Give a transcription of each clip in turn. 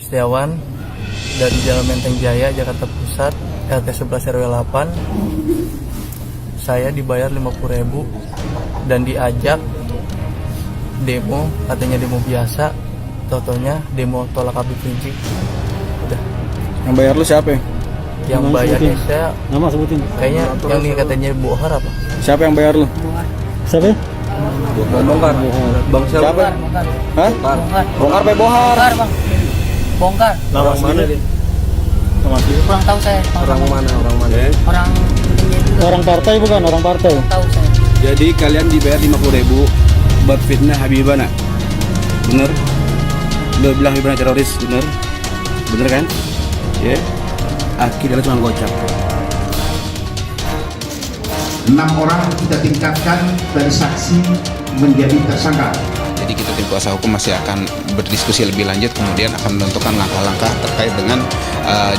Setiawan dari Jalan Menteng Jaya, Jakarta Pusat, RT 11 RW 8. Saya dibayar 50.000 dan diajak demo, katanya demo biasa, totonya demo tolak Habib Rizik. Udah. Yang bayar lu siapa ya? Yang bayarnya saya, Nama sebutin. kayaknya yang ini katanya Bohar apa? Siapa yang bayar lu? Siapa? Bongkar. Bang siapa? Hah? Bongkar pe Bohar. Bongkar, Bang. Bongkar. Nama mana dia? Nama dia? Kurang tahu saya. Orang mana? Orang partai bukan? Orang partai. Tahu saya. Jadi kalian dibayar 50.000 buat fitnah Habibana. Bener? Lu bilang Habibana teroris, bener? Bener kan? Ya. Akhirnya cuma gocap. 6 orang kita tingkatkan dari saksi menjadi tersangka. Jadi kita tim kuasa hukum masih akan berdiskusi lebih lanjut, kemudian akan menentukan langkah-langkah terkait dengan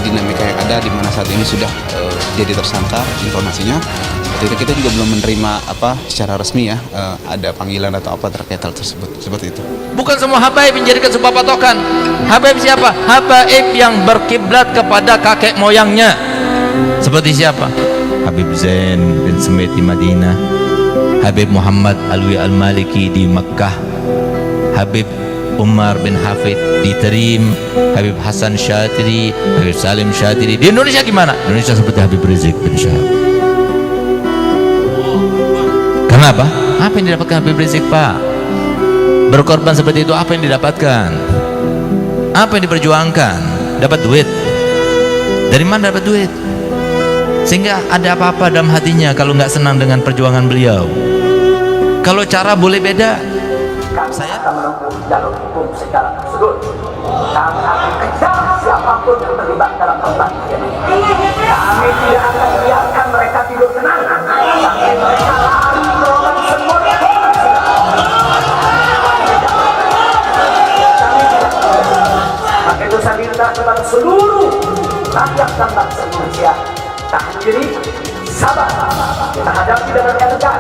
dinamika yang ada di mana saat ini sudah jadi tersangka informasinya. Seperti itu, kita juga belum menerima secara resmi ya ada panggilan atau apa terkait hal tersebut, seperti itu. Bukan semua habaib menjadikan sebuah patokan. Habaib siapa? Habaib yang berkiblat kepada kakek moyangnya. Seperti siapa? Habib Zain bin Sumait di Madinah, Habib Muhammad Alwi Al-Maliki di Makkah, Habib Umar bin Hafid di Tarim, Habib Hasan Syatiri, Habib Salim Syatiri. Di Indonesia gimana? Indonesia seperti Habib Rizik bin Syahab. Kenapa? Apa yang didapatkan Habib Rizik, Pak? Berkorban seperti itu, apa yang didapatkan? Apa yang diperjuangkan? Dapat duit. Dari mana dapat duit? Sehingga ada apa-apa dalam hatinya kalau nggak senang dengan perjuangan beliau. Kalau cara boleh beda. Saya akan menempuh jalur hukum secara tersebut. Kami akan kejar siapapun yang terlibat dalam pertandingan ini. Kami tidak akan biarkan mereka tidur tenang sampai mereka lari melawan semua. Maka itu saya minta kepada seluruh rakyat dan bangsa Indonesia, tahan diri, sabar. Kita hadapi dengan elegan.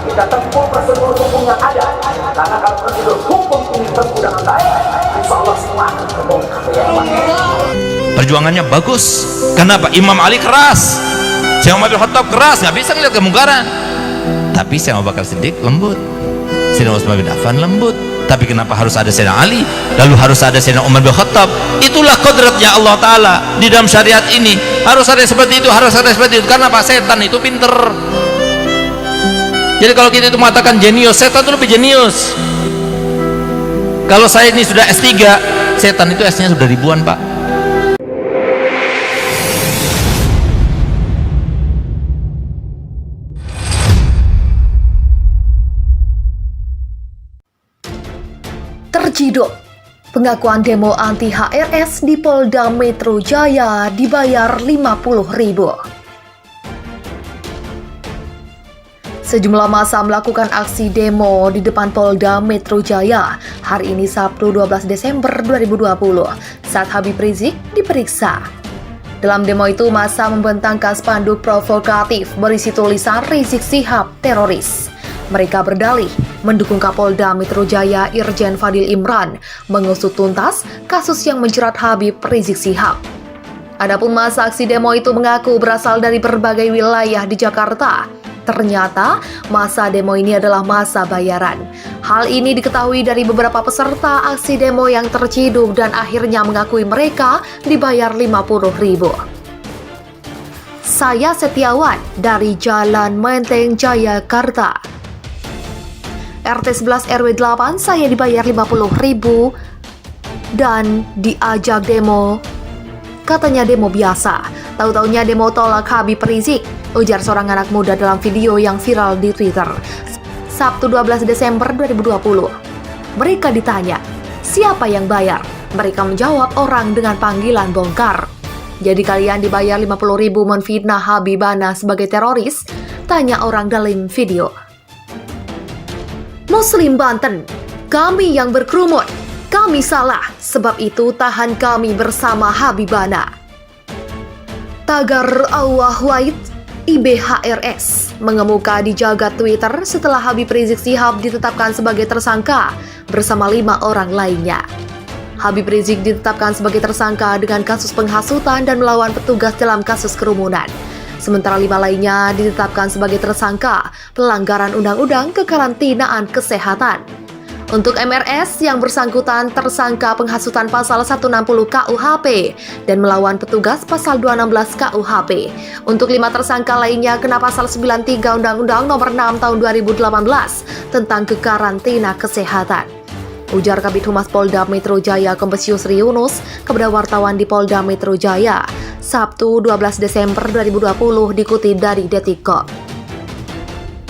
Kita tempuh prosedur hukum yang ada. Karena kalau prosedur hukum ini tempuh dengan baik, insya Allah semua akan terbongkar. perjuangannya bagus. Kenapa? Imam Ali keras, Syekh Umar bin Khattab keras, nggak bisa ngeliat kemungkaran. Tapi Syekh Abu Bakar Siddiq lembut, Sayyidina Utsman bin Affan lembut. Tapi kenapa harus ada Sayyidina Ali, lalu harus ada Sayyidina Umar bin Khattab? Itulah kodratnya Allah Ta'ala di dalam syariat ini. Harus ada seperti itu, harus ada seperti itu. Karena Pak setan itu pinter. Jadi kalau kita itu mengatakan jenius, setan itu lebih jenius. Kalau saya ini sudah S3, setan itu S-nya sudah ribuan, Pak. Terciduk, pengakuan demo anti HRS di Polda Metro Jaya dibayar 50.000. Sejumlah massa melakukan aksi demo di depan Polda Metro Jaya hari ini Sabtu 12 Desember 2020 saat Habib Rizik diperiksa. Dalam demo itu massa membentangkan spanduk provokatif berisi tulisan Rizik Syihab teroris. Mereka berdalih mendukung Kapolda Metro Jaya Irjen Fadil Imran mengusut tuntas kasus yang menjerat Habib Rizik Syihab. Adapun massa aksi demo itu mengaku berasal dari berbagai wilayah di Jakarta. Ternyata massa demo ini adalah massa bayaran. Hal ini diketahui dari beberapa peserta aksi demo yang terciduk dan akhirnya mengakui mereka dibayar 50.000. Saya Setiawan dari Jalan Menteng Jaya, Jakarta. RT 11 RW 8 saya dibayar 50.000 dan diajak demo. Katanya demo biasa, tahu-taunya demo tolak Habib Rizik, ujar seorang anak muda dalam video yang viral di Twitter. Sabtu 12 Desember 2020. Mereka ditanya, siapa yang bayar? Mereka menjawab orang dengan panggilan Bongkar. Jadi kalian dibayar 50.000 menfitnah Habibana sebagai teroris? Tanya orang dalam video. Muslim Banten, kami yang berkerumun, kami salah, sebab itu tahan kami bersama Habibana. Tagar Allah Wahid IBHRS mengemuka di jagat Twitter setelah Habib Rizik Syihab ditetapkan sebagai tersangka bersama 5 orang lainnya. Habib Rizik ditetapkan sebagai tersangka dengan kasus penghasutan dan melawan petugas dalam kasus kerumunan. Sementara 5 lainnya ditetapkan sebagai tersangka pelanggaran undang-undang kekarantinaan kesehatan. Untuk MRS yang bersangkutan tersangka penghasutan pasal 160 KUHP dan melawan petugas pasal 216 KUHP. Untuk 5 tersangka lainnya kena pasal 93 Undang-Undang Nomor 6 Tahun 2018 tentang kekarantina kesehatan. Ujar Kabid Humas Polda Metro Jaya Kombes Yusri Yunus kepada wartawan di Polda Metro Jaya Sabtu 12 Desember 2020 dikutip dari Detik.com.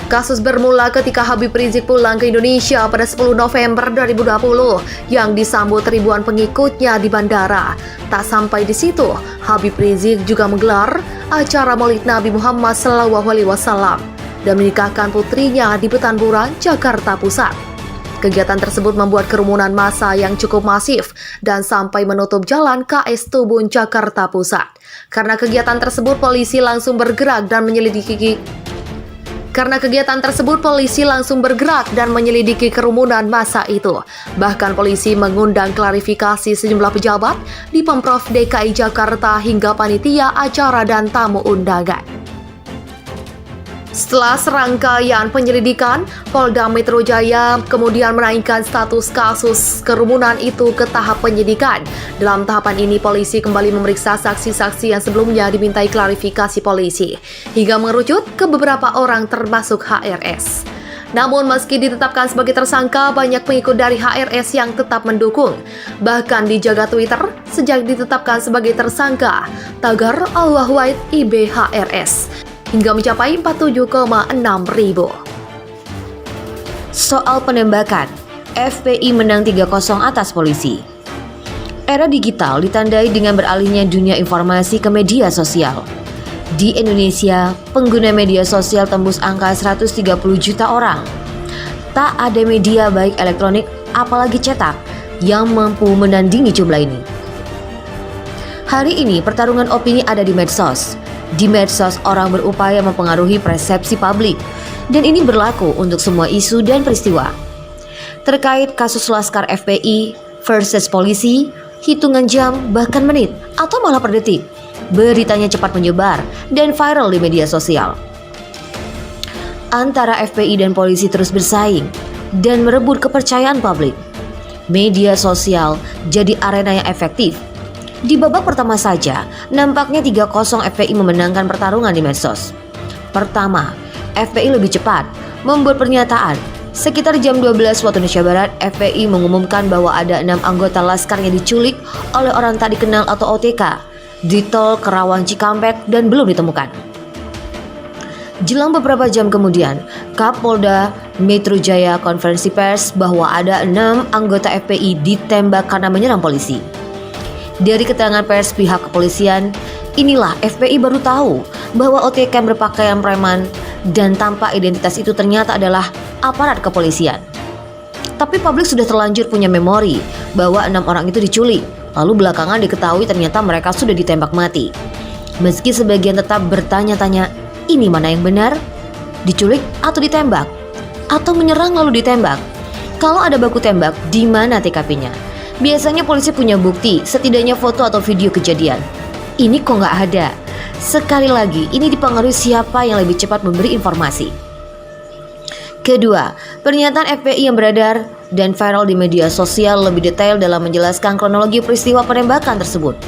Kasus bermula ketika Habib Rizik pulang ke Indonesia pada 10 November 2020 yang disambut ribuan pengikutnya di bandara. Tak sampai di situ, Habib Rizik juga menggelar acara Maulid Nabi Muhammad SAW dan menikahkan putrinya di Petamburan, Jakarta Pusat. Kegiatan tersebut membuat kerumunan massa yang cukup masif dan sampai menutup jalan KS Tubun, Jakarta Pusat. Karena kegiatan tersebut, polisi langsung bergerak dan menyelidiki kerumunan massa itu. Bahkan polisi mengundang klarifikasi sejumlah pejabat di Pemprov DKI Jakarta hingga panitia acara dan tamu undangan. Setelah serangkaian penyelidikan, Polda Metro Jaya kemudian menaikkan status kasus kerumunan itu ke tahap penyidikan. Dalam tahapan ini, polisi kembali memeriksa saksi-saksi yang sebelumnya dimintai klarifikasi polisi, hingga mengerucut ke beberapa orang termasuk HRS. Namun meski ditetapkan sebagai tersangka, banyak pengikut dari HRS yang tetap mendukung. Bahkan di jagat Twitter, sejak ditetapkan sebagai tersangka, tagar Allahu Wahid IBHRS hingga mencapai 47,6 ribu. Soal penembakan, FPI menang 3-0 atas polisi. Era digital ditandai dengan beralihnya dunia informasi ke media sosial. Di Indonesia, pengguna media sosial tembus angka 130 juta orang. Tak ada media baik elektronik, apalagi cetak, yang mampu menandingi jumlah ini. Hari ini pertarungan opini ada di medsos. Di medsos, orang berupaya mempengaruhi persepsi publik, dan ini berlaku untuk semua isu dan peristiwa. Terkait kasus Laskar FPI versus polisi, hitungan jam, bahkan menit, atau malah per detik, beritanya cepat menyebar dan viral di media sosial. Antara FPI dan polisi terus bersaing dan merebut kepercayaan publik. Media sosial jadi arena yang efektif. Di babak pertama saja, nampaknya 3-0 FPI memenangkan pertarungan di medsos. Pertama, FPI lebih cepat membuat pernyataan. Sekitar jam 12 waktu Indonesia Barat, FPI mengumumkan bahwa ada 6 anggota Laskar yang diculik oleh orang tak dikenal atau OTK di tol Kerawang Cikampek dan belum ditemukan. Jelang beberapa jam kemudian, Kapolda Metro Jaya konferensi pers bahwa ada 6 anggota FPI ditembak karena menyerang polisi. Dari keterangan pers pihak kepolisian, inilah FPI baru tahu bahwa OTK yang berpakaian preman dan tanpa identitas itu ternyata adalah aparat kepolisian. Tapi publik sudah terlanjur punya memori bahwa 6 orang itu diculik, lalu belakangan diketahui ternyata mereka sudah ditembak mati. Meski sebagian tetap bertanya-tanya, ini mana yang benar? Diculik atau ditembak? Atau menyerang lalu ditembak? Kalau ada baku tembak, di mana TKP-nya? Biasanya polisi punya bukti, setidaknya foto atau video kejadian. Ini kok nggak ada. Sekali lagi, ini dipengaruhi siapa yang lebih cepat memberi informasi. Kedua, pernyataan FPI yang beredar dan viral di media sosial lebih detail dalam menjelaskan kronologi peristiwa penembakan tersebut.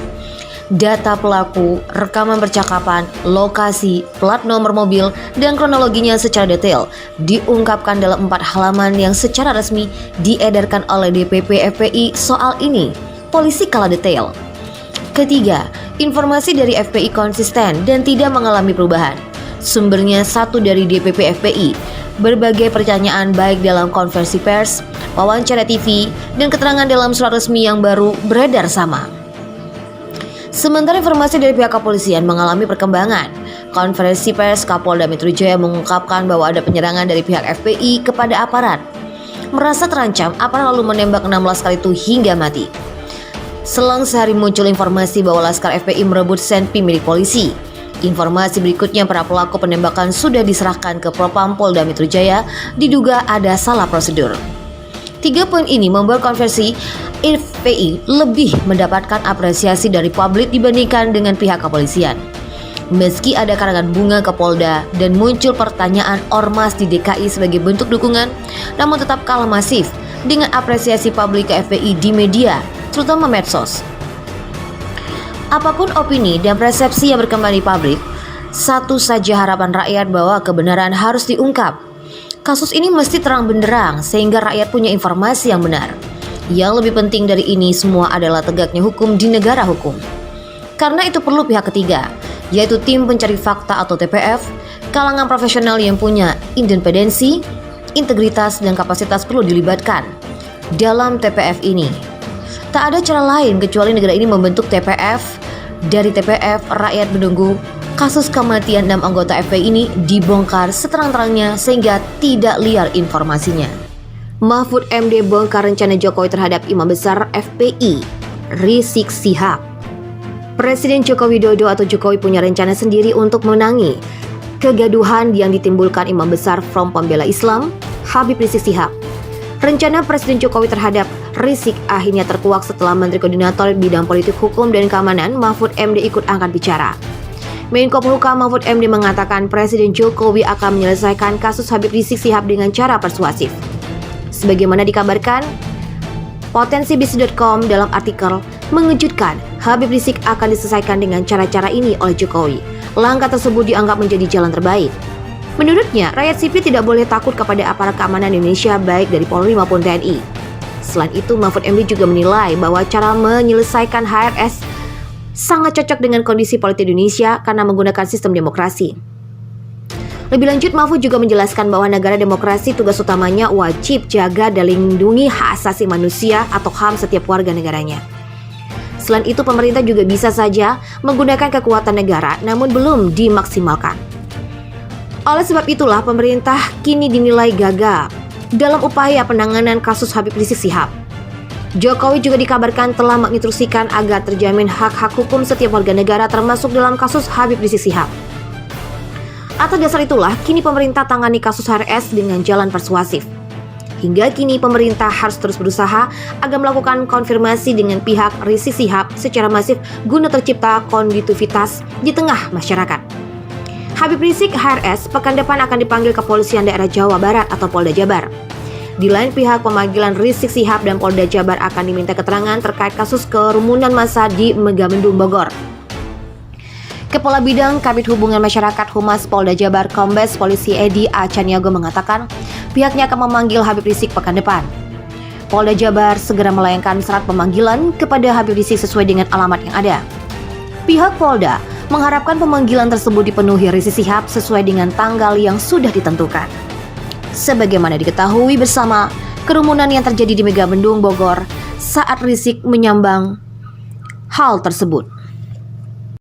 Data pelaku, rekaman percakapan, lokasi, plat nomor mobil, dan kronologinya secara detail diungkapkan dalam 4 halaman yang secara resmi diedarkan oleh DPP FPI. Soal ini, polisi kalah detail. Ketiga, informasi dari FPI konsisten dan tidak mengalami perubahan. Sumbernya satu dari DPP FPI. Berbagai pertanyaan baik dalam konferensi pers, wawancara TV, dan keterangan dalam surat resmi yang baru beredar sama. Sementara informasi dari pihak kepolisian mengalami perkembangan. Konferensi pers Kapolda Metro Jaya mengungkapkan bahwa ada penyerangan dari pihak FPI kepada aparat. Merasa terancam, aparat lalu menembak 6 laskar itu hingga mati. Selang sehari muncul informasi bahwa laskar FPI merebut senpi milik polisi. Informasi berikutnya, para pelaku penembakan sudah diserahkan ke Propam Polda Metro Jaya, diduga ada salah prosedur. Tiga poin ini membuat konversi FPI lebih mendapatkan apresiasi dari publik dibandingkan dengan pihak kepolisian. Meski ada karangan bunga ke Polda dan muncul pertanyaan ormas di DKI sebagai bentuk dukungan, namun tetap kalah masif dengan apresiasi publik ke FPI di media, terutama medsos. Apapun opini dan persepsi yang berkembang di publik, satu saja harapan rakyat bahwa kebenaran harus diungkap. Kasus ini mesti terang benderang sehingga rakyat punya informasi yang benar. Yang lebih penting dari ini semua adalah tegaknya hukum di negara hukum. Karena itu perlu pihak ketiga, yaitu tim pencari fakta atau TPF, kalangan profesional yang punya independensi, integritas dan kapasitas perlu dilibatkan dalam TPF ini. Tak ada cara lain kecuali negara ini membentuk TPF. Dari TPF, rakyat menunggu kasus kematian 6 anggota FPI ini dibongkar seterang-terangnya sehingga tidak liar informasinya. Mahfud MD bongkar rencana Jokowi terhadap Imam Besar FPI, Rizik Syihab. Presiden Joko Widodo atau Jokowi punya rencana sendiri untuk menangani kegaduhan yang ditimbulkan Imam Besar Front Pembela Islam, Habib Rizik Syihab. Rencana Presiden Jokowi terhadap Rizik akhirnya terkuak setelah Menteri Koordinator Bidang Politik Hukum dan Keamanan Mahfud MD ikut angkat bicara. Menko Polhukam Mahfud MD mengatakan Presiden Jokowi akan menyelesaikan kasus Habib Rizik Syihab dengan cara persuasif. Sebagaimana dikabarkan, Potensi.com dalam artikel mengejutkan Habib Rizik akan diselesaikan dengan cara-cara ini oleh Jokowi. Langkah tersebut dianggap menjadi jalan terbaik. Menurutnya, rakyat sipil tidak boleh takut kepada aparat keamanan Indonesia baik dari Polri maupun TNI. Selain itu, Mahfud MD juga menilai bahwa cara menyelesaikan HRS sangat cocok dengan kondisi politik Indonesia karena menggunakan sistem demokrasi. Lebih lanjut, Mahfud juga menjelaskan bahwa negara demokrasi tugas utamanya wajib jaga dan lindungi hak asasi manusia atau HAM setiap warga negaranya. Selain itu, pemerintah juga bisa saja menggunakan kekuatan negara namun belum dimaksimalkan. Oleh sebab itulah pemerintah kini dinilai gagal dalam upaya penanganan kasus Habib Rizik Syihab. Jokowi juga dikabarkan telah menginstruksikan agar terjamin hak-hak hukum setiap warga negara termasuk dalam kasus Habib Rizik Syihab. Atas dasar itulah kini pemerintah tangani kasus HRS dengan jalan persuasif. Hingga kini pemerintah harus terus berusaha agar melakukan konfirmasi dengan pihak Rizik Syihab secara masif guna tercipta kondusivitas di tengah masyarakat. Habib Rizik HRS pekan depan akan dipanggil Kepolisian Daerah Jawa Barat atau Polda Jabar. Di lain pihak, pemanggilan Rizik Syihab dan Polda Jabar akan diminta keterangan terkait kasus kerumunan massa di Megamendung, Bogor. Kepala Bidang Kabid Hubungan Masyarakat Humas Polda Jabar Kombes Polisi Edi A. Caniago mengatakan pihaknya akan memanggil Habib Rizik pekan depan. Polda Jabar segera melayangkan surat pemanggilan kepada Habib Rizik sesuai dengan alamat yang ada. Pihak Polda mengharapkan pemanggilan tersebut dipenuhi Rizik Syihab sesuai dengan tanggal yang sudah ditentukan. Sebagaimana diketahui bersama, kerumunan yang terjadi di Megamendung, Bogor saat Rizik menyambang hal tersebut.